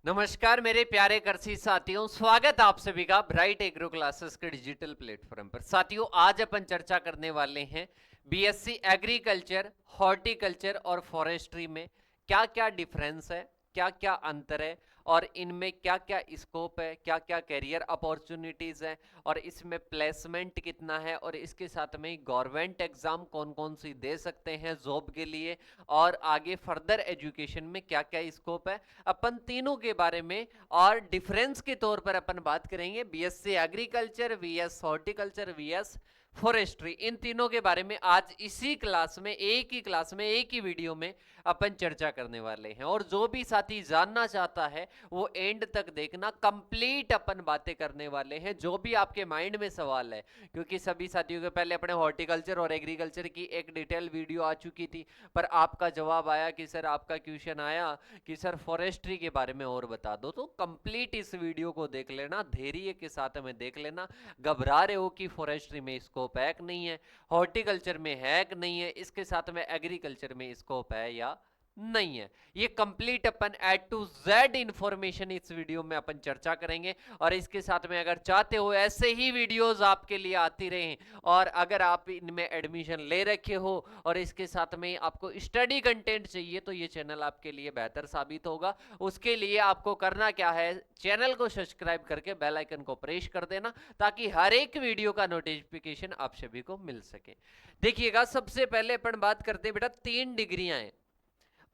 नमस्कार मेरे प्यारे कृषि साथियों, स्वागत आप सभी का ब्राइट एग्रो क्लासेस के डिजिटल प्लेटफॉर्म पर। साथियों, आज अपन चर्चा करने वाले हैं बीएससी एग्रीकल्चर, हॉर्टिकल्चर और फॉरेस्ट्री में क्या क्या डिफरेंस है, क्या क्या अंतर है और इनमें क्या क्या स्कोप है, क्या क्या कैरियर अपॉर्चुनिटीज है और इसमें प्लेसमेंट कितना है और इसके साथ में गवर्नमेंट एग्जाम कौन कौन सी दे सकते हैं जॉब के लिए और आगे फर्दर एजुकेशन में क्या क्या स्कोप है, अपन तीनों के बारे में और डिफरेंस के तौर पर अपन बात करेंगे। BSc agriculture vs horticulture vs forestry, इन तीनों के बारे में आज इसी क्लास में, एक ही क्लास में, एक ही वीडियो में अपन चर्चा करने वाले हैं। और जो भी साथी जानना चाहता है वो एंड तक देखना, कंप्लीट अपन बातें करने वाले हैं। जो भी आपके माइंड में सवाल है, क्योंकि सभी साथियों के पहले अपने हॉर्टिकल्चर और एग्रीकल्चर की एक डिटेल वीडियो आ चुकी थी, पर आपका जवाब आया कि सर, आपका क्वेश्चन आया कि सर फॉरेस्ट्री के बारे में और बता दो। तो कंप्लीट इस वीडियो को देख लेना, धैर्य के साथ में देख लेना। घबरा रहे हो कि फॉरेस्ट्री में स्कोप है कि नहीं है, हॉर्टिकल्चर में है कि नहीं है, इसके साथ में एग्रीकल्चर में स्कोप है या नहीं है, ये complete upon A to Z information इस वीडियो में अपन चर्चा करेंगे। और इसके साथ में अगर चाहते हो ऐसे ही वीडियोस आपके लिए आती रहें, और अगर आप इनमें एडमिशन ले रखे हो और इसके साथ में आपको स्टडी कंटेंट चाहिए, तो ये चैनल आपके लिए बेहतर साबित होगा। उसके लिए आपको करना क्या है, चैनल को सब्सक्राइब करके बेल आइकन को प्रेस कर देना, ताकि हर एक वीडियो का नोटिफिकेशन आप सभी को मिल सके। देखिएगा, सबसे पहले अपन बात करते हैं बेटा, 3 डिग्रियां हैं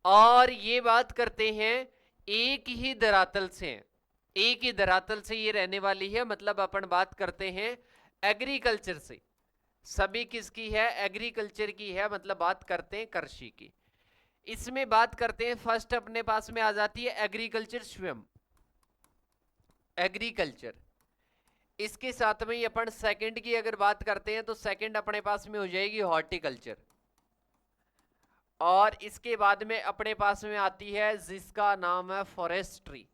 और ये बात करते हैं एक ही धरातल से, एक ही धरातल से ये रहने वाली है। मतलब अपन बात करते हैं एग्रीकल्चर से, सभी किसकी है, एग्रीकल्चर की है, मतलब बात करते हैं कृषि की। इसमें बात करते हैं, फर्स्ट अपने पास में आ जाती है एग्रीकल्चर स्वयं, एग्रीकल्चर। इसके साथ में ही अपन सेकंड की अगर बात करते हैं तो सेकंड अपने पास में हो जाएगी हॉर्टिकल्चर। और इसके बाद में अपने पास में आती है जिसका नाम है फॉरेस्ट्री।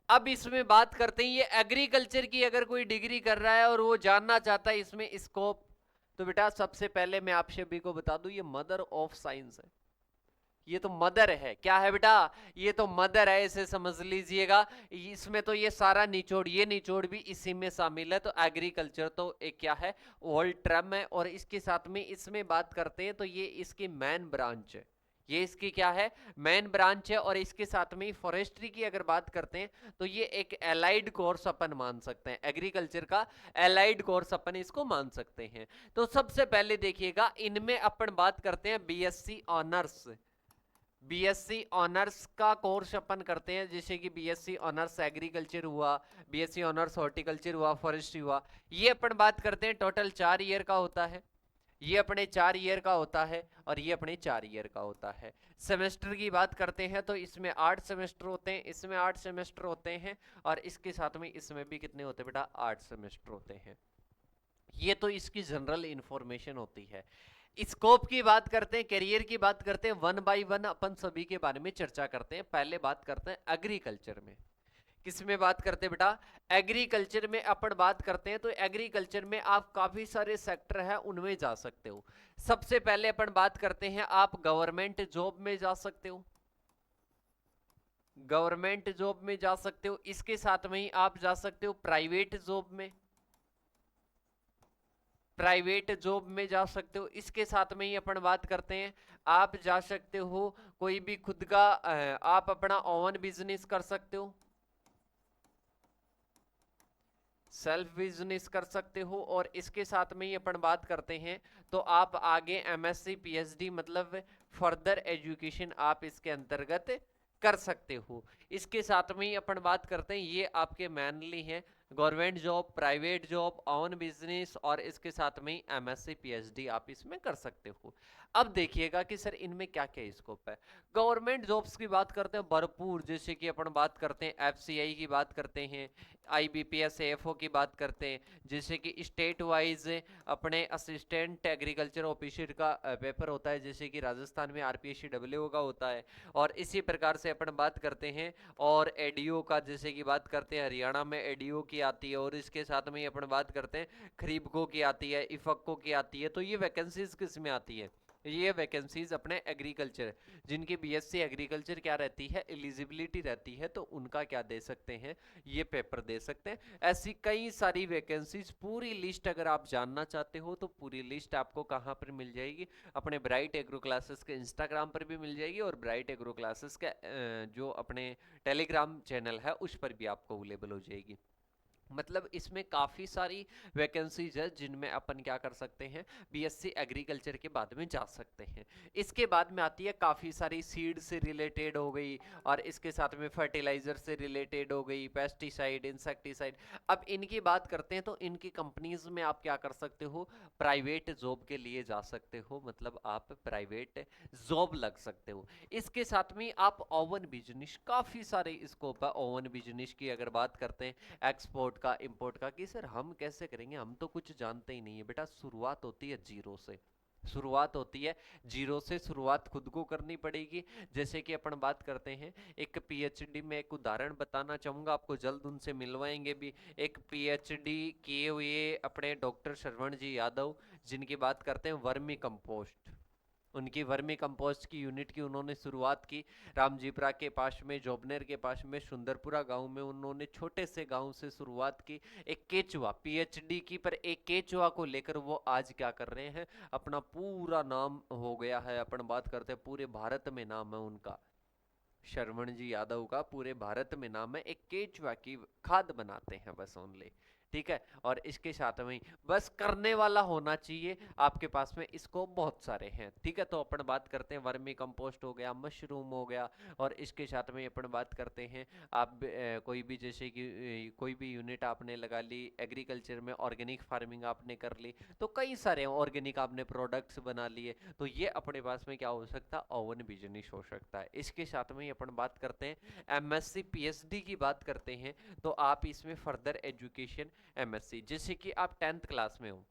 अब इसमें बात करते हैं, ये एग्रीकल्चर की अगर कोई डिग्री कर रहा है और वो जानना चाहता है इसमें स्कोप, तो बेटा सबसे पहले मैं आप सभी को बता दूं, ये मदर ऑफ साइंस है। ये तो मदर है, क्या है बेटा, ये तो मदर है, इसे समझ लीजिएगा। इसमें तो ये सारा निचोड़, ये निचोड़ भी इसी में शामिल है। तो एग्रीकल्चर तो एक क्या है, ओल्ड टर्म है। और इसके साथ में इसमें बात करते हैं तो ये इसकी मेन ब्रांच है, ये इसकी क्या है, मेन ब्रांच है। और इसके साथ में फॉरेस्ट्री की अगर बात करते हैं तो ये एक एलाइड कोर्स अपन मान सकते हैं, एग्रीकल्चर का एलाइड कोर्स अपन इसको मान सकते हैं। तो सबसे पहले देखिएगा, इनमें अपन बात करते हैं बीएससी ऑनर्स, बीएससी ऑनर्स का कोर्स अपन करते हैं, जैसे कि बीएससी ऑनर्स एग्रीकल्चर हुआ, बीएससी ऑनर्स हॉर्टिकल्चर हुआ, फॉरेस्ट्री हुआ। ये अपन बात करते हैं टोटल 4 ईयर का होता है, ये अपने 4 ईयर का होता है और ये अपने 4 ईयर का होता है। सेमेस्टर की बात करते हैं तो इसमें 8 सेमेस्टर होते हैं, इसमें 8 सेमेस्टर होते हैं और इसके साथ में इसमें भी कितने होते हैं बेटा, 8 सेमेस्टर होते हैं। ये तो इसकी जनरल इंफॉर्मेशन होती है। स्कोप की बात करते हैं, करियर की बात करते हैं, वन बाय वन अपन सभी के बारे में चर्चा करते हैं। पहले बात करते हैं एग्रीकल्चर में, किसमें बात करते हैं बेटा, एग्रीकल्चर में अपन बात करते हैं। तो एग्रीकल्चर में आप काफी सारे सेक्टर है, उनमें जा सकते हो। सबसे पहले अपन बात करते हैं, आप गवर्नमेंट जॉब में जा सकते हो, गवर्नमेंट जॉब में जा सकते हो। इसके साथ में ही आप जा सकते हो प्राइवेट जॉब में, प्राइवेट जॉब में जा सकते हो। इसके साथ में ही अपन बात करते हैं, आप जा सकते हो कोई भी खुद का आप अपना ओन बिजनेस कर सकते हो, सेल्फ बिजनेस कर सकते हो। और इसके साथ में ही अपन बात करते हैं तो आप आगे एमएससी पीएचडी मतलब फर्दर एजुकेशन आप इसके अंतर्गत कर सकते हो। इसके साथ में ही अपन बात करते हैं, ये आपके मेनली हैं government job, private job, on business और इसके साथ में ही एमएससी पीएचडी आप इसमें कर सकते हो। अब देखिएगा कि सर इनमें क्या क्या स्कोप है। गवर्नमेंट जॉब्स की बात करते हैं भरपूर, जैसे कि अपन बात करते हैं एफसीआई की बात करते हैं, आईबीपीएस एएफओ की बात करते हैं, जैसे कि स्टेट वाइज अपने असिस्टेंट एग्रीकल्चर ऑफिसर का पेपर होता है, जैसे कि राजस्थान में आरपीएससी का होता है। और इसी प्रकार से अपन बात करते हैं और एडीओ का, जैसे कि बात करते हैं हरियाणा में एडीओ की आती है। और इसके साथ में अपन बात करते हैं खरीबको की आती है, इफको की आती है। तो ये वैकेंसीज किस में आती है, ये वैकेंसीज अपने एग्रीकल्चर, जिनकी बीएससी एग्रीकल्चर क्या रहती है, एलिजिबिलिटी रहती है, तो उनका क्या दे सकते हैं, ये पेपर दे सकते हैं। ऐसी कई सारी वैकेंसीज, पूरी लिस्ट अगर आप जानना चाहते हो तो पूरी लिस्ट आपको कहाँ पर मिल जाएगी, अपने ब्राइट एग्रो क्लासेस के इंस्टाग्राम पर भी मिल जाएगी, और ब्राइट एग्रो क्लासेस के जो अपने टेलीग्राम चैनल है उस पर भी आपको अवेलेबल हो जाएगी। मतलब इसमें काफ़ी सारी वैकेंसीज है जिनमें अपन क्या कर सकते हैं, बीएससी एग्रीकल्चर के बाद में जा सकते हैं। इसके बाद में आती है काफ़ी सारी सीड से रिलेटेड हो गई, और इसके साथ में फर्टिलाइजर से रिलेटेड हो गई, पेस्टिसाइड, इंसेक्टिसाइड। अब इनकी बात करते हैं तो इनकी कंपनीज में आप क्या कर सकते हो, प्राइवेट जॉब के लिए जा सकते हो, मतलब आप प्राइवेट जॉब लग सकते हो। इसके साथ में आप ओवन बिजनेस, काफ़ी सारे स्कोप है ओवन बिजनेस की। अगर बात करते हैं एक्सपोर्ट का, इंपोर्ट का, कि सर हम कैसे करेंगे, हम तो कुछ जानते ही नहीं है। बेटा शुरुआत होती है जीरो से, शुरुआत होती है जीरो से, शुरुआत खुद को करनी पड़ेगी। जैसे कि अपन बात करते हैं, एक पीएचडी में एक उदाहरण बताना चाहूंगा आपको, जल्द उनसे मिलवाएंगे भी। एक पीएचडी किए हुए अपने डॉक्टर श्रवण जी यादव, जिनकी बात करते हैं वर्मी कंपोस्ट, उनकी वर्मी कंपोस्ट की यूनिट की उन्होंने शुरुआत की रामजीपरा के पास में, जोबनेर के पास में, सुंदरपुरा गांव में उन्होंने छोटे से गांव से शुरुआत की। एक केचुआ पीएचडी की, पर एक केचुआ को लेकर वो आज क्या कर रहे हैं, अपना पूरा नाम हो गया है। अपन बात करते हैं पूरे भारत में नाम है उनका, श्रवण जी यादव का पूरे भारत में नाम है। एक केचुआ की खाद बनाते हैं बस ओनली, ठीक है। और इसके साथ में बस करने वाला होना चाहिए आपके पास में, इसको बहुत सारे हैं, ठीक है। तो अपन बात करते हैं वर्मी कंपोस्ट हो गया, मशरूम हो गया, और इसके साथ में अपन बात करते हैं आप कोई भी, जैसे कि कोई भी यूनिट आपने लगा ली एग्रीकल्चर में, ऑर्गेनिक फार्मिंग आपने कर ली, तो कई सारे ऑर्गेनिक आपने प्रोडक्ट्स बना लिए, तो ये अपने पास में क्या हो सकता है, ओवन बिजनेस हो सकता है। इसके साथ में अपन बात करते हैं एमएससी पीएचडी की बात करते हैं, तो आप इसमें फर्दर एजुकेशन एमएससी, जैसे कि आप 10th क्लास में हो,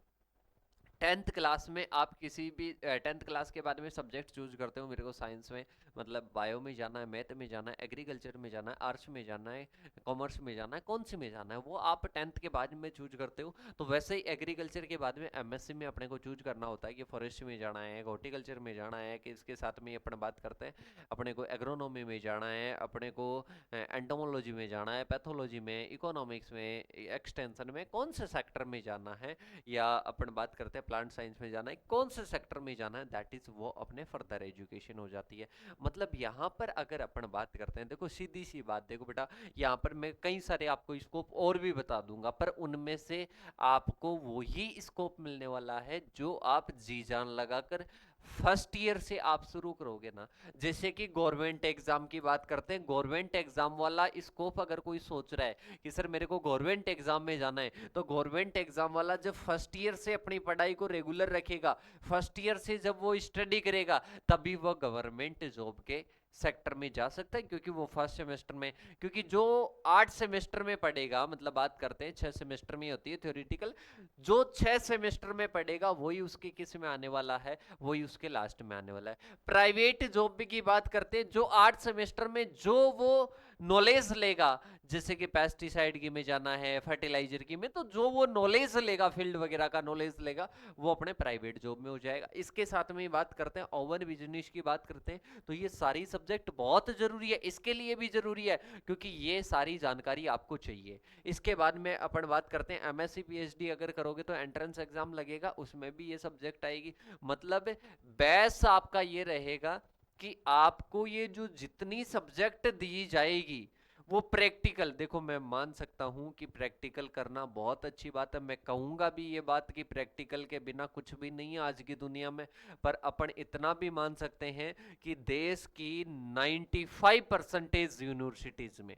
10th क्लास में आप किसी भी 10th क्लास के बाद में सब्जेक्ट चूज करते हो, मेरे को साइंस में, मतलब बायो में जाना है, मैथ में जाना है, एग्रीकल्चर में जाना है, आर्ट्स में जाना है, कॉमर्स में जाना है, कौन से में जाना है, वो आप 10th के बाद में चूज करते हो। तो वैसे ही एग्रीकल्चर के बाद में एमएससी में अपने को चूज करना होता है कि फॉरेस्ट में जाना है, हॉर्टिकल्चर में जाना है, कि इसके साथ में अपन बात करते हैं अपने को एग्रोनॉमी में जाना है, अपने को एंटोमोलॉजी में जाना है, पैथोलॉजी में, इकोनॉमिक्स में, एक्सटेंशन में, कौन से सेक्टर में जाना है, या अपन बात करते हैं प्लांट साइंस में जाना है, कौन से सेक्टर में जाना है, दैट इज वो अपने फर्दर एजुकेशन हो जाती है। मतलब यहाँ पर अगर अपन बात करते हैं, देखो सीधी सी बात, देखो बेटा यहाँ पर मैं कई सारे आपको स्कोप और भी बता दूंगा, पर उनमें से आपको वही स्कोप मिलने वाला है जो आप जी जान लगाकर फर्स्ट ईयर से आप शुरू करोगे ना। जैसे कि गवर्नमेंट एग्जाम की बात करते हैं, गवर्नमेंट एग्जाम वाला स्कोप अगर कोई सोच रहा है कि सर मेरे को गवर्नमेंट एग्जाम में जाना है, तो गवर्नमेंट एग्जाम वाला जब फर्स्ट ईयर से अपनी पढ़ाई को रेगुलर रखेगा, फर्स्ट ईयर से जब वो स्टडी करेगा, तभी वो गवर्नमेंट जॉब के सेक्टर में जा सकता है, क्योंकि वो फर्स्ट सेमेस्टर में, क्योंकि जो 8 सेमेस्टर में पढ़ेगा, मतलब बात करते हैं 6 सेमेस्टर में होती है थ्योरेटिकल, जो 6 सेमेस्टर में पढ़ेगा वही उसके किस में आने वाला है, वही उसके लास्ट में आने वाला है। प्राइवेट जॉब की बात करते हैं, जो 8 सेमेस्टर में जो वो नॉलेज लेगा, जैसे कि पेस्टिसाइड की में जाना है, फर्टिलाइजर की में, तो जो वो नॉलेज लेगा, फील्ड वगैरह का नॉलेज लेगा, वो अपने प्राइवेट जॉब में हो जाएगा। इसके साथ में बात करते हैं ओवन बिजनेस की बात करते हैं, तो ये सारी सब्जेक्ट बहुत जरूरी है, इसके लिए भी जरूरी है क्योंकि ये सारी जानकारी आपको चाहिए। इसके बाद में अपन बात करते हैं एमएससी पीएचडी अगर करोगे तो एंट्रेंस एग्जाम लगेगा, उसमें भी ये सब्जेक्ट आएगी। मतलब बेस आपका ये रहेगा कि आपको ये जो जितनी सब्जेक्ट दी जाएगी वो प्रैक्टिकल, देखो मैं मान सकता हूं कि प्रैक्टिकल करना बहुत अच्छी बात है, मैं कहूंगा भी ये बात कि प्रैक्टिकल के बिना कुछ भी नहीं है आज की दुनिया में। पर अपन इतना भी मान सकते हैं कि देश की 95% यूनिवर्सिटीज में,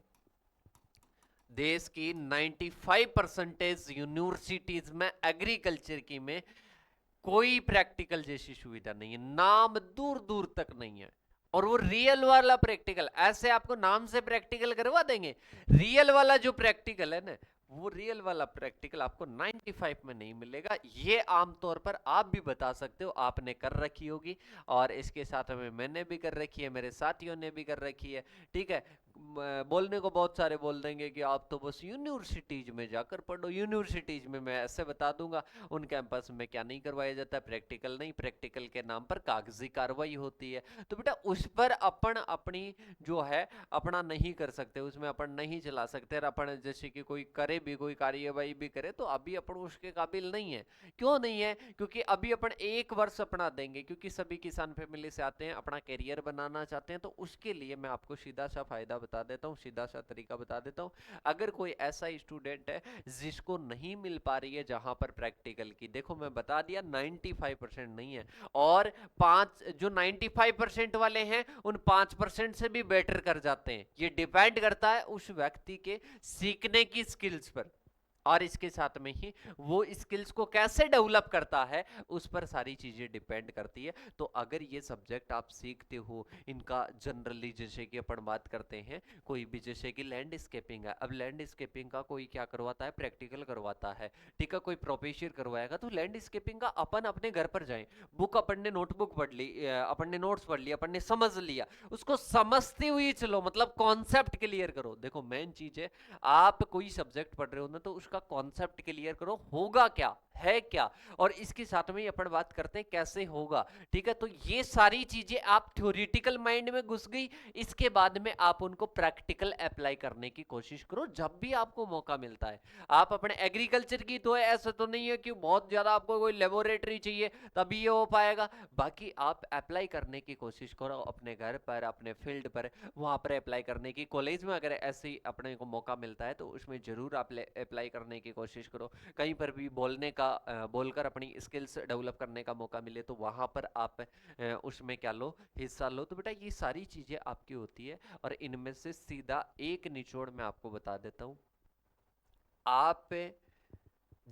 देश की 95% यूनिवर्सिटीज में एग्रीकल्चर की में कोई प्रैक्टिकल जैसी सुविधा नहीं है, नाम दूर दूर तक नहीं है। और वो रियल वाला प्रैक्टिकल, ऐसे आपको नाम से प्रैक्टिकल करवा देंगे, रियल वाला जो प्रैक्टिकल है ना वो रियल वाला प्रैक्टिकल आपको 95 में नहीं मिलेगा। ये आमतौर पर आप भी बता सकते हो, आपने कर रखी होगी और इसके साथ में मैंने भी कर रखी है, मेरे साथियों ने भी कर रखी है। ठीक है, बोलने को बहुत सारे बोल देंगे कि आप तो बस यूनिवर्सिटीज में जाकर पढ़ो, यूनिवर्सिटीज में मैं ऐसे बता दूंगा उन कैंपस में क्या नहीं करवाया जाता है, प्रैक्टिकल नहीं, प्रैक्टिकल के नाम पर कागजी कार्रवाई होती है। तो बेटा उस पर अपन अपनी जो है अपना नहीं कर सकते, उसमें अपन नहीं चला सकते। और अपन जैसे कि कोई करे भी, कोई कार्यवाही भी करे तो अभी अपन उसके काबिल नहीं है। क्यों नहीं है? क्योंकि अभी अपन एक वर्ष अपना देंगे, क्योंकि सभी किसान फैमिली से आते हैं, अपना करियर बनाना चाहते हैं। तो उसके लिए मैं आपको सीधा सा फायदा बता देता हूँ, सीधा सा तरीका बता देता हूँ। अगर कोई ऐसा स्टूडेंट है जिसको नहीं मिल पा रही है जहां पर प्रैक्टिकल की, देखो मैं बता दिया 95% नहीं है, और पांच जो 95% वाले हैं उन 5% से भी बेटर कर जाते हैं। ये डिपेंड करता है उस व्यक्ति के सीखने की स्किल्स पर, और इसके साथ में ही वो स्किल्स को कैसे डेवलप करता है उस पर सारी चीजें डिपेंड करती है। तो अगर ये सब्जेक्ट आप सीखते हो, इनका जनरली जैसे कि अपन बात करते हैं, कोई भी जैसे कि लैंडस्केपिंग है, अब लैंडस्केपिंग का कोई क्या करवाता है, प्रैक्टिकल करवाता है। ठीक है, कोई प्रोफेसर करवाएगा। तो लैंडस्केपिंग का अपन अपने घर पर जाएं, बुक अपन ने नोटबुक पढ़ ली, अपन ने नोट्स पढ़ लिया, अपन ने समझ लिया, उसको समझते हुए चलो, मतलब कॉन्सेप्ट क्लियर करो। देखो मेन चीज है, आप कोई सब्जेक्ट पढ़ रहे हो ना तो उसका कॉन्सेप्ट क्लियर करो, होगा क्या, है क्या, और इसके साथ में अपन बात करते हैं कैसे होगा। ठीक है, तो ये सारी चीजें आप थ्योरेटिकल माइंड में घुस गई, इसके बाद में आप उनको प्रैक्टिकल अप्लाई करने की कोशिश करो जब भी आपको मौका मिलता है। आप अपने एग्रीकल्चर की तो है, ऐसा तो नहीं है कि बहुत ज्यादा आपको कोई लेबोरेटरी चाहिए तभी ये हो पाएगा। बाकी आप अप्लाई करने की कोशिश करो अपने घर पर, अपने फील्ड पर, वहां पर अप्लाई करने की। कॉलेज में अगर ऐसे ही अपने को मौका मिलता है तो उसमें जरूर आप अप्लाई करने की कोशिश करो। कहीं पर भी बोलने का बोलकर अपनी स्किल्स डेवलप करने का मौका मिले तो वहां पर आप उसमें क्या लो, हिस्सा लो। तो बेटा ये सारी चीजें आपकी होती है, और इनमें से सीधा एक निचोड़ मैं आपको बता देता हूं। आप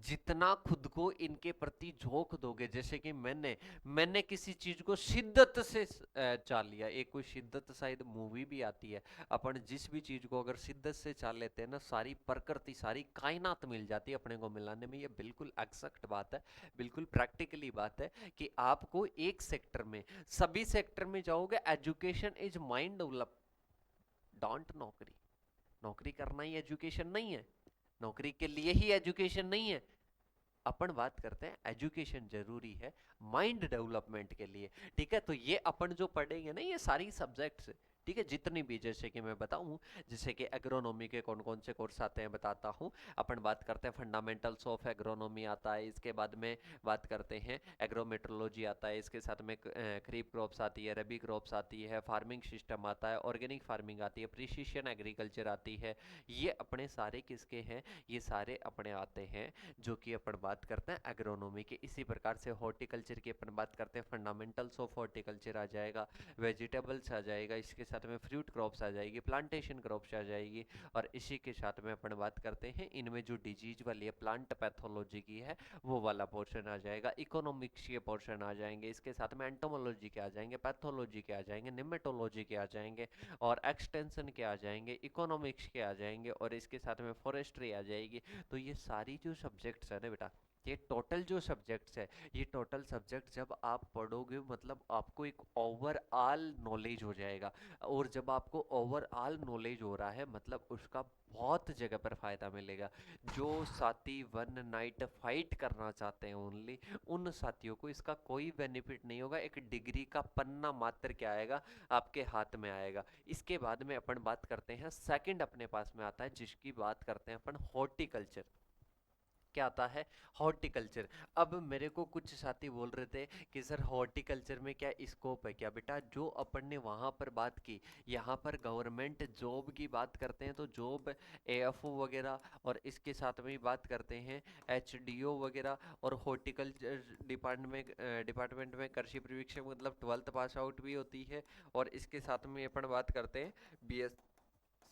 जितना खुद को इनके प्रति झोंक दोगे, जैसे कि मैंने किसी चीज को शिद्दत से चाल लिया, एक कोई शिद्दत शायद मूवी भी आती है, अपन जिस भी चीज को अगर शिद्दत से चाल लेते हैं ना, सारी प्रकृति सारी कायनात मिल जाती है अपने को मिलाने में। ये बिल्कुल एक्सैक्ट बात है, बिल्कुल प्रैक्टिकली बात है कि आपको एक सेक्टर में, सभी सेक्टर में जाओगे, education is mind develop, don't नौकरी। नौकरी करना ही एजुकेशन नहीं है, नौकरी के लिए ही एजुकेशन नहीं है। अपन बात करते हैं एजुकेशन जरूरी है माइंड डेवलपमेंट के लिए। ठीक है, तो ये अपन जो पढ़ेंगे ना ये सारी सब्जेक्ट्स, ठीक है, जितनी भी, जैसे कि मैं बताऊं, जैसे कि एग्रोनॉमी के कौन कौन से कोर्स आते हैं बताता हूं। अपन बात करते हैं फंडामेंटल्स ऑफ एग्रोनॉमी आता है, इसके बाद में बात करते हैं एग्रोमेट्रोलॉजी आता है, इसके साथ में खरीफ क्रॉप्स आती है, रबी क्रॉप्स आती है, फार्मिंग सिस्टम आता है, ऑर्गेनिक फार्मिंग आती है, प्रिसीशन एग्रीकल्चर आती है। ये अपने सारे किसके हैं, ये सारे अपने आते हैं जो कि अपन बात करते हैं एग्रोनॉमी के। इसी प्रकार से हॉर्टिकल्चर की अपन बात करते हैं, फंडामेंटल्स ऑफ हॉर्टिकल्चर आ जाएगा, वेजिटेबल्स आ जाएगा, इसके साथ में फ्रूट क्रॉप्स आ जाएगी, प्लांटेशन क्रॉप्स आ जाएगी, और इसी के साथ में अपन बात करते हैं इनमें जो डिजीज वाली है, प्लांट पैथोलॉजी की है, वो वाला पोर्शन आ जाएगा, इकोनॉमिक्स के पोर्शन आ जाएंगे, इसके साथ में एंटोमोलॉजी के आ जाएंगे, पैथोलॉजी के आ जाएंगे, निमेटोलॉजी के आ जाएंगे, और एक्सटेंशन के आ जाएंगे, इकोनॉमिक्स के आ जाएंगे, और इसके साथ में फॉरेस्ट्री आ जाएगी। तो ये सारी जो सब्जेक्ट्स है ना बेटा, ये टोटल जो सब्जेक्ट्स है, ये टोटल सब्जेक्ट जब आप पढ़ोगे मतलब आपको एक ओवरऑल नॉलेज हो जाएगा। और जब आपको ओवरऑल नॉलेज हो रहा है मतलब उसका बहुत जगह पर फायदा मिलेगा। जो साथी वन नाइट फाइट करना चाहते हैं ओनली, उन साथियों को इसका कोई बेनिफिट नहीं होगा। एक डिग्री का पन्ना मात्र क्या आएगा आपके हाथ में आएगा। इसके बाद में अपन बात करते हैं सेकंड अपने पास में आता है जिसकी बात करते हैं अपन हॉर्टिकल्चर। क्या आता है, हॉर्टिकल्चर। अब मेरे को कुछ साथी बोल रहे थे कि सर हॉर्टिकल्चर में क्या स्कोप है क्या। बेटा जो अपन ने वहां पर बात की, यहाँ पर गवर्नमेंट जॉब की बात करते हैं तो जॉब एएफओ वगैरह, और इसके साथ में बात करते हैं एचडीओ वगैरह, और हॉर्टिकल्चर डिपार्टमेंट में कृषि प्रशिक्षक मतलब 12th पास आउट भी होती है। और इसके साथ में अपन बात करते हैं बीएस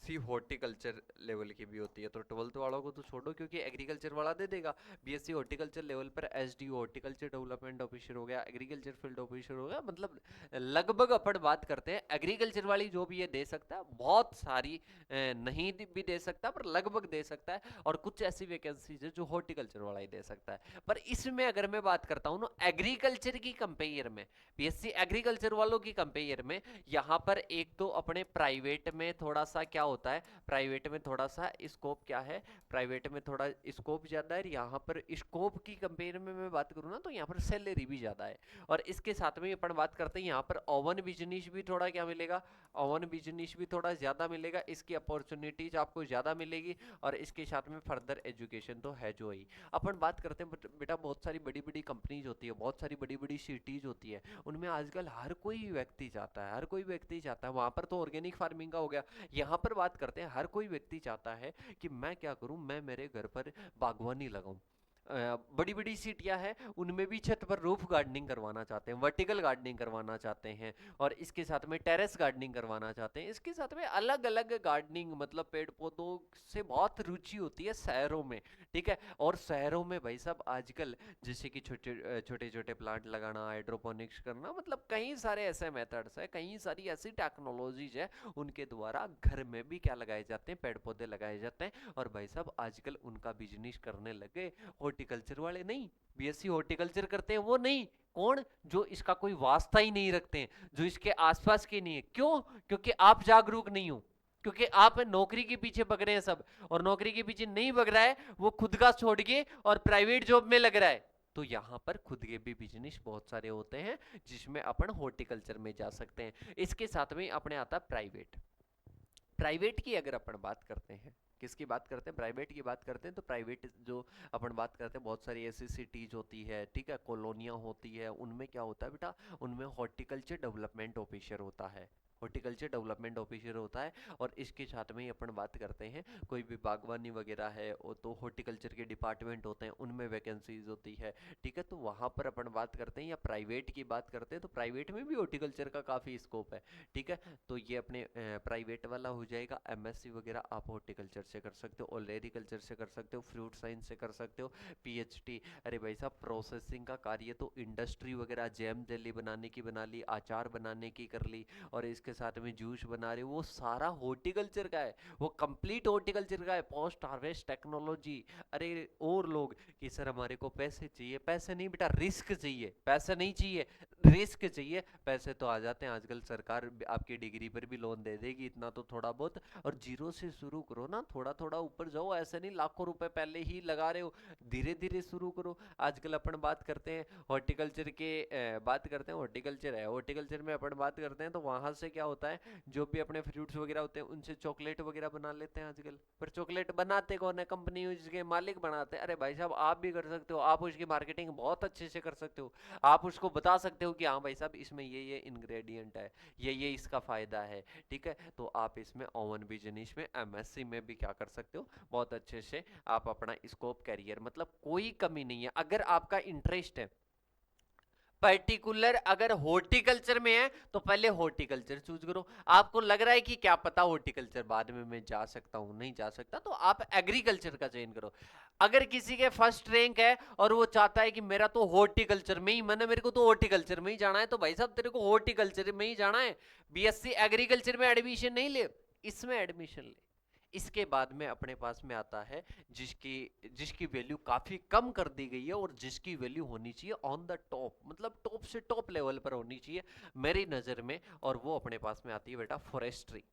सी हॉर्टिकल्चर लेवल की भी होती है, तो 12th वालों को तो छोड़ो क्योंकि एग्रीकल्चर वाला दे देगा। बीएससी हॉर्टिकल्चर लेवल पर एसडीओ हॉर्टिकल्चर डेवलपमेंट ऑफिसर हो गया, एग्रीकल्चर फील्ड ऑफिसर हो गया, मतलब लगभग अपन बात करते हैं एग्रीकल्चर वाली जो भी ये दे सकता है, बहुत सारी नहीं भी दे सकता पर लगभग दे सकता है, और कुछ ऐसी वैकेंसीज है जो हॉर्टिकल्चर वाला ही दे सकता है। पर इसमें अगर मैं बात करता हूँ ना एग्रीकल्चर की कंपेयर में, बीएससी एग्रीकल्चर वालों की कंपेयर में, यहाँ पर एक तो अपने प्राइवेट में थोड़ा सा क्या होता है, प्राइवेट में थोड़ा सा स्कोप क्या है, प्राइवेट में थोड़ा स्कोप ज्यादा है, यहाँ पर स्कोप की कंपेयर में मैं बात करूँ ना तो यहाँ पर सैलरी भी ज्यादा है। और इसके साथ में अपन बात करते हैं यहाँ पर ओवन बिजनेस भी थोड़ा क्या मिलेगा, ओवन बिजनेस भी थोड़ा ज्यादा मिलेगा, इसकी अपॉर्चुनिटीज आपको ज्यादा मिलेगी, और इसके साथ में फर्दर एजुकेशन तो है जो ही। अपन बात करते हैं बेटा बहुत सारी बड़ी बड़ी कंपनीज होती है, बहुत सारी बड़ी बड़ी सिटीज होती है, उनमें आजकल हर कोई व्यक्ति चाहता है, हर कोई व्यक्ति चाहता है, वहां पर तो ऑर्गेनिक फार्मिंग का हो गया, यहाँ पर बात करते हैं हर कोई व्यक्ति चाहता है कि मैं क्या करूं, मैं मेरे घर पर बागवानी लगाऊं। बड़ी बड़ी सिटियां हैं उनमें भी छत पर रूफ गार्डनिंग करवाना चाहते हैं, वर्टिकल गार्डनिंग करवाना चाहते हैं, और इसके साथ में टेरेस गार्डनिंग करवाना चाहते हैं, इसके साथ में अलग अलग गार्डनिंग, मतलब पेड़ पौधों से बहुत रुचि होती है शहरों में, ठीक है। और शहरों में भाई साहब आजकल जैसे कि छोटे छोटे छोटे प्लांट लगाना, हाइड्रोपोनिक्स करना, मतलब कई सारे ऐसे मेथड्स है, कई सारी ऐसी टेक्नोलॉजीज है, उनके द्वारा घर में भी क्या लगाए जाते हैं, पेड़ पौधे लगाए जाते हैं, और भाई साहब आजकल उनका बिजनेस करने लगे हॉर्टिकल्चर वाले, नहीं बीएससी हॉर्टिकल्चर करते हैं वो नहीं, कौन, जो इसका कोई वास्ता ही नहीं रखते हैं, जो इसके आसपास के नहीं है, क्यों, क्योंकि आप जागरूक नहीं हो, क्योंकि आप नौकरी के पीछे भग रहे हैं सब, और नौकरी के पीछे नहीं भग रहा है वो खुद का छोड़ के और प्राइवेट जॉब में लग रहा है। तो यहाँ पर खुद के भी बिजनेस बहुत सारे होते हैं जिसमें अपन हॉर्टिकल्चर में जा सकते हैं। इसके साथ में अपने आता है प्राइवेट। प्राइवेट की अगर अपन बात करते हैं, किसकी बात करते हैं, प्राइवेट की बात करते हैं, तो प्राइवेट जो अपन बात करते हैं बहुत सारी ऐसी सिटीज होती है, ठीक है, कॉलोनियां होती है, उनमें क्या होता है बेटा, उनमें हॉर्टिकल्चर डेवलपमेंट ऑफिसर होता है, हॉर्टिकल्चर डेवलपमेंट ऑफिसर होता है। और इसके साथ में ही अपन बात करते हैं कोई भी बागवानी वगैरह है तो हॉर्टिकल्चर के डिपार्टमेंट होते हैं, उनमें वैकेंसीज होती है, ठीक है। तो वहां पर अपन बात करते हैं, या प्राइवेट की बात करते हैं तो प्राइवेट में भी हॉर्टिकल्चर का काफी स्कोप है, ठीक है। तो ये अपने प्राइवेट वाला हो जाएगा। एमएससी वगैरह आप हॉर्टिकल्चर से कर सकते हो, ओलेरिकल्चर से कर सकते हो, फ्रूट साइंस से कर सकते हो, पीएचडी, अरे भाई साहब प्रोसेसिंग का कार्य तो इंडस्ट्री वगैरह जैम जेली बनाने की बना ली, अचार बनाने की कर ली, और इसके साथ में जूस बना रहे, वो सारा हॉर्टिकल्चर का है, वो कंप्लीट हॉर्टिकल्चर का है, पोस्ट हार्वेस्ट टेक्नोलॉजी। अरे और लोग कि सर हमारे को पैसे चाहिए, पैसे नहीं बेटा रिस्क चाहिए, पैसे नहीं चाहिए रिस्क चाहिए, पैसे तो आ जाते हैं आजकल, सरकार आपकी डिग्री पर भी लोन दे देगी इतना तो थोड़ा बहुत, और जीरो से शुरू करो ना, थोड़ा थोड़ा ऊपर जाओ, ऐसे नहीं लाखों रुपए पहले ही लगा रहे हो, धीरे धीरे शुरू करो। आजकल अपन बात करते हैं हॉर्टिकल्चर के, बात करते हैं हॉर्टिकल्चर है, हॉर्टिकल्चर में अपन बात करते हैं तो वहां से क्या होता है, जो भी अपने फ्रूट्स वगैरह होते हैं उनसे चॉकलेट वगैरह बना लेते हैं आजकल, पर चॉकलेट बनाते कौन है, कंपनी उसके मालिक बनाते हैं। अरे भाई साहब आप भी कर सकते हो, आप उसकी मार्केटिंग बहुत अच्छे से कर सकते हो, आप उसको बता सकते हो कि हाँ भाई साहब इसमें ये इंग्रेडिएंट है, ये इसका फायदा है, ठीक है। तो आप इसमें ओवन बिजनेस में एमएससी में भी क्या कर सकते हो, बहुत अच्छे से आप अपना स्कोप कैरियर, मतलब कोई कमी नहीं है अगर आपका इंटरेस्ट है पर्टिकुलर, अगर हॉर्टिकल्चर में है तो पहले हॉर्टिकल्चर चूज करो। आपको लग रहा है कि क्या पता हॉर्टिकल्चर बाद में मैं जा सकता हूं, नहीं जा सकता, तो आप एग्रीकल्चर का चयन करो। अगर किसी के फर्स्ट रैंक है और वो चाहता है कि मेरा तो हॉर्टिकल्चर में ही मन है, मेरे को तो हॉर्टिकल्चर में ही जाना है, तो भाई साहब तेरे को हॉर्टिकल्चर में ही जाना है, बीएससी एग्रीकल्चर में एडमिशन नहीं ले, इसमें एडमिशन ले। इसके बाद में अपने पास में आता है जिसकी जिसकी वैल्यू काफी कम कर दी गई है, और जिसकी वैल्यू होनी चाहिए ऑन द टॉप, मतलब टॉप से टॉप लेवल पर होनी चाहिए मेरी नजर में, और वो अपने पास में आती है बेटा फॉरेस्ट्री।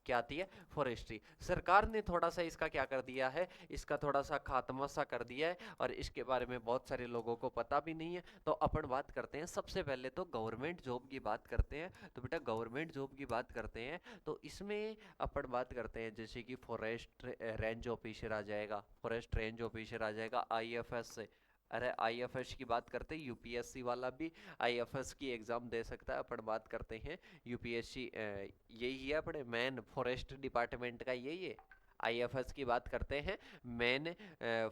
क्या आती है, फॉरेस्ट्री। सरकार ने थोड़ा सा इसका क्या कर दिया है, इसका थोड़ा सा खात्मा सा कर दिया है, और इसके बारे में बहुत सारे लोगों को पता भी नहीं है। तो अपन बात करते हैं सबसे पहले तो गवर्नमेंट जॉब की बात करते हैं, तो बेटा गवर्नमेंट जॉब की बात करते हैं तो इसमें अपन बात करते हैं जैसे कि फॉरेस्ट रेंज ऑफिसर आ जाएगा, फॉरेस्ट रेंज ऑफिसर आ जाएगा आईएफएस से। अरे आईएफएस की बात करते हैं, यूपीएससी वाला भी आईएफएस की एग्जाम दे सकता है। अपन बात करते हैं यूपीएससी, यही है अपने मेन फॉरेस्ट डिपार्टमेंट का, यही है आईएफएस की बात करते हैं, मेन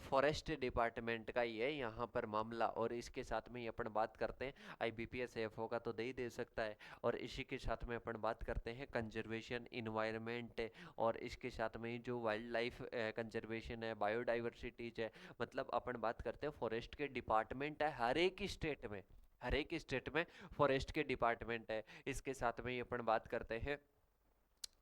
फॉरेस्ट डिपार्टमेंट का ही है यहाँ पर मामला। और इसके साथ में ही अपन बात करते हैं आईबीपीएस एफओ का तो दे सकता है, और इसी के साथ में अपन बात करते हैं कंजर्वेशन इन्वायरमेंट, और इसके साथ में ही जो वाइल्ड लाइफ कंजर्वेशन है, बायोडाइवर्सिटीज है, मतलब अपन बात करते हैं फॉरेस्ट के डिपार्टमेंट है हर एक स्टेट में, हर एक स्टेट में फॉरेस्ट के डिपार्टमेंट है। इसके साथ में ही अपन बात करते हैं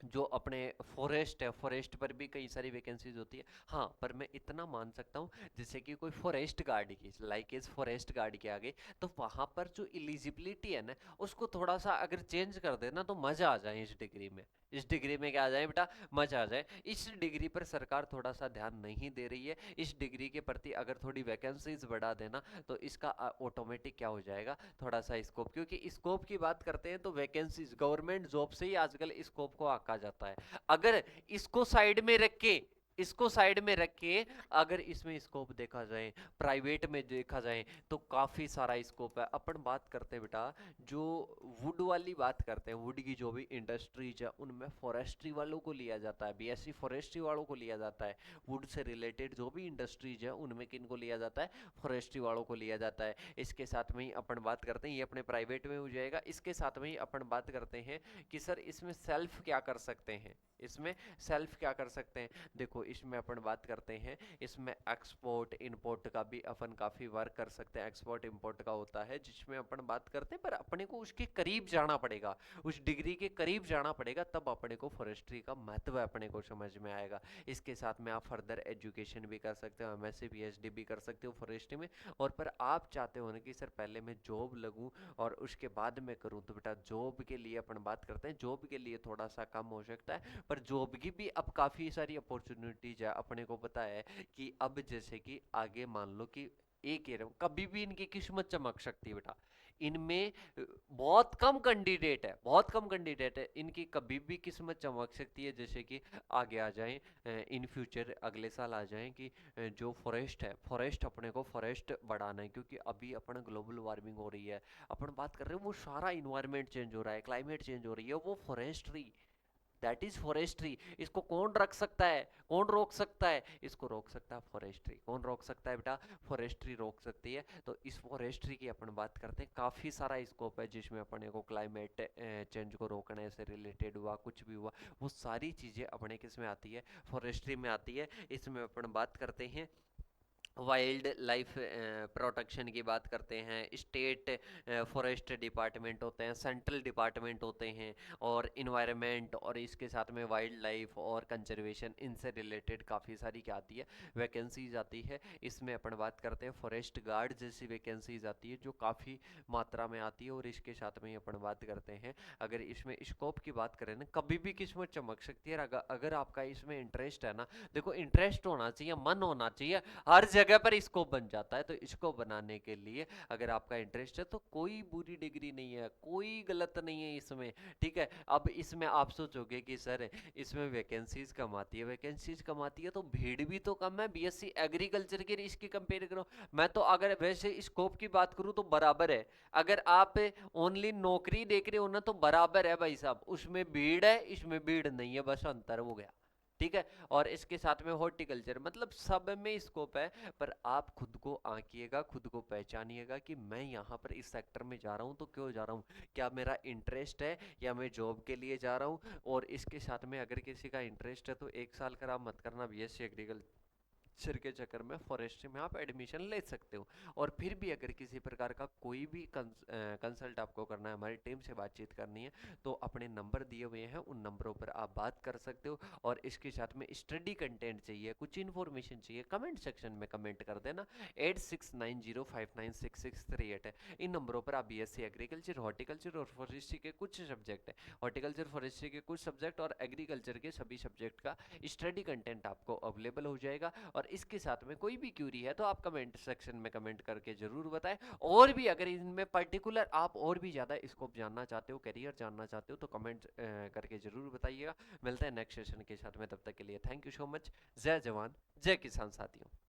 जो अपने फॉरेस्ट है, फॉरेस्ट पर भी कई सारी वैकेंसीज होती है। हाँ, पर मैं इतना मान सकता हूँ जैसे कि कोई फॉरेस्ट गार्ड की, लाइक इस फॉरेस्ट गार्ड के आगे, तो वहाँ पर जो एलिजिबिलिटी है ना, उसको थोड़ा सा अगर चेंज कर देना तो मजा आ जाए इस डिग्री में। इस डिग्री में क्या आ जाए बेटा, मजा आ जाए। इस डिग्री पर सरकार थोड़ा सा ध्यान नहीं दे रही है। इस डिग्री के प्रति अगर थोड़ी वैकेंसीज बढ़ा देना तो इसका ऑटोमेटिक क्या हो जाएगा, थोड़ा सा स्कोप, क्योंकि स्कोप की बात करते हैं तो वैकेंसीज गवर्नमेंट जॉब से ही आजकल स्कोप को आका जाता है। अगर इसको साइड में रख के, इसको साइड में रख के अगर इसमें स्कोप देखा जाए, प्राइवेट में देखा जाए, तो काफी सारा स्कोप है। अपन बात करते हैं बेटा, जो वुड वाली बात करते हैं, वुड की जो भी इंडस्ट्रीज है उनमें फॉरेस्ट्री वालों को लिया जाता है, बीएससी फॉरेस्ट्री वालों को लिया जाता है। वुड से रिलेटेड जो भी इंडस्ट्रीज है उनमें किन को लिया जाता है, फॉरेस्ट्री वालों को लिया जाता है। इसके साथ में ही अपन बात करते हैं, ये अपने प्राइवेट में हो जाएगा। इसके साथ में ही अपन बात करते हैं कि सर इसमें सेल्फ क्या कर सकते हैं, इसमें सेल्फ क्या कर सकते हैं। देखो इसमें अपन बात करते हैं, इसमें एक्सपोर्ट इंपोर्ट का भी अपन काफी वर्क कर सकते हैं। एक्सपोर्ट इंपोर्ट का होता है जिसमें अपन बात करते हैं, पर अपने को उसके करीब जाना पड़ेगा, उस डिग्री के करीब जाना पड़ेगा, तब अपने को फॉरेस्ट्री का महत्व अपने को समझ में आएगा। इसके साथ में आप फर्दर एजुकेशन भी कर सकते हो, एमएससी पीएचडी भी कर सकते हो फॉरेस्ट्री में। और पर आप चाहते हो ना कि सर पहले मैं जॉब लगूं और उसके बाद मैं करूं, तो बेटा जॉब के लिए अपन बात करते हैं, जॉब के लिए थोड़ा सा कम हो सकता है, पर जॉब की भी अब काफी सारी अपॉर्चुनिटीज है। अपने को पता है कि अब जैसे कि आगे मान लो कि एक ही कभी भी इनकी किस्मत चमक सकती है बेटा, इनमें बहुत कम कैंडिडेट है, बहुत कम कैंडिडेट है, इनकी कभी भी किस्मत चमक सकती है। जैसे कि आगे आ जाए इन फ्यूचर, अगले साल आ जाए कि जो फॉरेस्ट है, फॉरेस्ट अपने को फॉरेस्ट बढ़ाना है, क्योंकि अभी अपन ग्लोबल वार्मिंग हो रही है, अपन बात कर रहे हैं वो सारा इन्वायरमेंट चेंज हो रहा है, क्लाइमेट चेंज हो रही है, वो फॉरेस्ट्री, दैट इज फॉरेस्ट्री। इसको कौन रख सकता है, कौन रोक सकता है, इसको रोक सकता है फॉरेस्ट्री। कौन रोक सकता है बेटा, फॉरेस्ट्री रोक सकती है। तो इस फॉरेस्ट्री की अपन बात करते हैं, काफी सारा स्कोप है जिसमें अपने को क्लाइमेट चेंज को रोकने से रिलेटेड हुआ, कुछ भी हुआ, वो सारी चीजें अपने किस में आती है, फॉरेस्ट्री में आती है। इसमें अपन बात करते हैं वाइल्ड लाइफ प्रोटेक्शन की बात करते हैं, स्टेट फॉरेस्ट डिपार्टमेंट होते हैं, सेंट्रल डिपार्टमेंट होते हैं, और इन्वायरमेंट, और इसके साथ में वाइल्ड लाइफ और कंजर्वेशन, इनसे रिलेटेड काफ़ी सारी क्या आती है, वैकेंसीज आती है। इसमें अपन बात करते हैं फॉरेस्ट गार्ड जैसी वैकेंसीज आती है जो काफ़ी मात्रा में आती है। और इसके साथ में ही अपन बात करते हैं, अगर इसमें स्कोप की बात करें ना, कभी भी किस्मत चमक सकती है। अगर आपका इसमें इंटरेस्ट है ना, देखो इंटरेस्ट होना चाहिए, मन होना चाहिए, हर जगह पर स्कोप बन जाता है। तो इसको बनाने के लिए अगर आपका इंटरेस्ट है तो कोई बुरी डिग्री नहीं है, कोई गलत नहीं है इसमें, ठीक है। अब इसमें आप सोचोगे कि सर इसमें वैकेंसीज कम आती है, वैकेंसीज कम आती है तो भीड़ भी तो कम है बीएससी एग्रीकल्चर के, इसकी कंपेयर करो। मैं तो अगर वैसे स्कोप की बात करूं तो बराबर है, अगर आप ओनली नौकरी देख रहे हो ना तो बराबर है भाई साहब, उसमें भीड़ है इसमें भीड़ नहीं है, बस अंतर हो गया, ठीक है। और इसके साथ में हॉर्टिकल्चर, मतलब सब में स्कोप है, पर आप खुद को आंकिएगा, खुद को पहचानिएगा कि मैं यहाँ पर इस सेक्टर में जा रहा हूँ तो क्यों जा रहा हूँ, क्या मेरा इंटरेस्ट है या मैं जॉब के लिए जा रहा हूँ। और इसके साथ में अगर किसी का इंटरेस्ट है तो एक साल खराब मत करना बीएससी एग्रीकल्चर के चक्कर में, फॉरेस्ट्री में आप एडमिशन ले सकते हो। और फिर भी अगर किसी प्रकार का कोई भी कंसल्ट आपको करना है, हमारी टीम से बातचीत करनी है, तो अपने नंबर दिए हुए हैं, उन नंबरों पर आप बात कर सकते हो। और इसके साथ में स्टडी कंटेंट चाहिए, कुछ इन्फॉर्मेशन चाहिए, कमेंट सेक्शन में कमेंट कर देना। 8690596638 है, इन नंबरों पर आप बीएससी एग्रीकल्चर, हॉर्टिकल्चर और फॉरेस्ट्री के कुछ सब्जेक्ट है, हॉर्टिकल्चर फॉरेस्ट्री के कुछ सब्जेक्ट और एग्रीकल्चर के सभी सब्जेक्ट का स्टडी कंटेंट आपको अवेलेबल हो जाएगा। और इसके साथ में कोई भी क्यूरी है तो आप कमेंट सेक्शन में कमेंट करके जरूर बताएं। और भी अगर इनमें पर्टिकुलर आप और भी ज़्यादा स्कोप जानना चाहते हो, करियर जानना चाहते हो, तो कमेंट करके जरूर बताइएगा। मिलते हैं नेक्स्ट सेशन के साथ में, तब तक के लिए थैंक यू सो मच। जय जवान जय किसान साथियों।